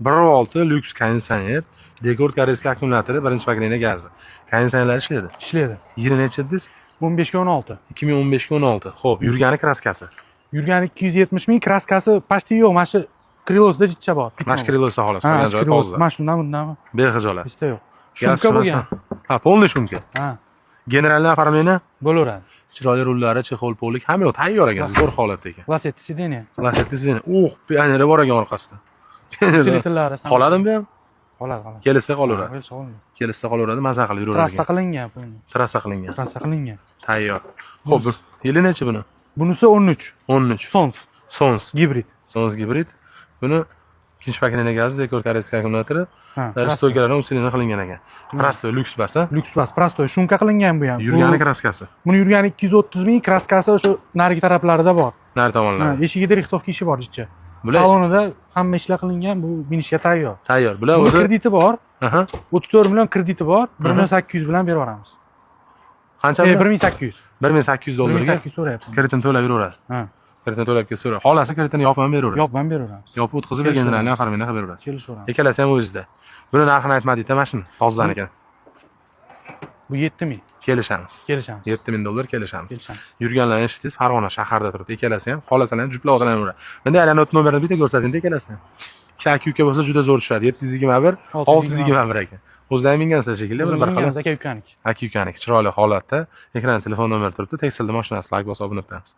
1.6 lyuks konditsioner, dekor koreyskiy akkumulyatori, birinchi pokoleniya gazi. Konditsionerlar ishlaydi. Ishlaydi. Yili necha dedingiz? 15 ga 16. 2015 ga 16. Xo'p, yurgani kraskasi. Yurgani 270 ming, kraskasi почти yo'q. Mana shu krilosida jicha bor. Mana shu krilosi xolos, qolgan joyi toza. Mana shundan bundan Bexijolat. Bizda yo'q. Shumka bo'lgan. Ha, полный shumka. Ha, Generalni оформление, bo'laveradi. chiroyli rullari, chexol polik, hamma yo'q, tayyor ekan, zo'r holatda ekan. Lasetti sideniya. Lasetti sizini. Pioneri bor ekan orqasida. Usilitlari. Qoladimi bu ham? Qoladi. Kelsa qolaveradi. Qoladi. Kelsa qolaveradi, maza qilib yuraveradi. Trassa qilingan bu. Trassa qilingan. Trassa qilingan. Tayyor. Xo'p, yili necha buni? Bunisi 13. 13. Sons. Sons. Gibrid. Sons gibrid. Buni ikkinchi pokoleniya gazi, dekor koreyskiy akkumulyatori, Ha. stoykalardan usilini qilingan ekan. Prostoy, lyuks bas, ha? Lyuks bas, prostoy, shumka qilingan bu ham. Yurgani kraskasi. Buni yurgani 230 ming, kraskasi o'sha narigi taraflarida bor. Nari tomonlari. Eshigida rixtovka ishi bor ichida. Bular Salonida hamma ishlar qilingan, bu minishga tayyor. tayyor. Bular Buni o'zi krediti bor. Aha. 34 million krediti bor. 1800 bilan berib yuboramiz. Qancha? 1800. 1800 dollarga 1800 so'rayapti. kreditni to'lab yuraveradi. Ha. Kreditni to'lab kelsa, xolasi kreditni yopib ham beraverasiz. Yopib beraveramiz. Yopib o'tkazib generalni оформление qilib beraverasiz. Kelishaveramiz. Ikkalasi ham o'zida. Buni narxini aytmadingda, mana shuni tozadan ekan. Bu 7000. Kelishamiz. Kelishamiz. 7000 dollar kelishamiz. Kelishamiz. Yurganlarni eshitdingiz, Farg'ona shaharda turibdi. Ikkalasi ham, xohlasalar ham juplab olaveradi. Bunda aylanib nomerini bitta ko'rsatingda ikkalasidan. Ikkita aka-uka bo'lsa juda zo'r tushadi. 721, 621 ekan. O'zlari mingansizlar shekilli, bir xil. Aka-ukanik. Aka-ukanik chiroyli holatda, ekranda telefon nomeri turibdi. Tekstilda mashinasi like bosib obuna qilamiz.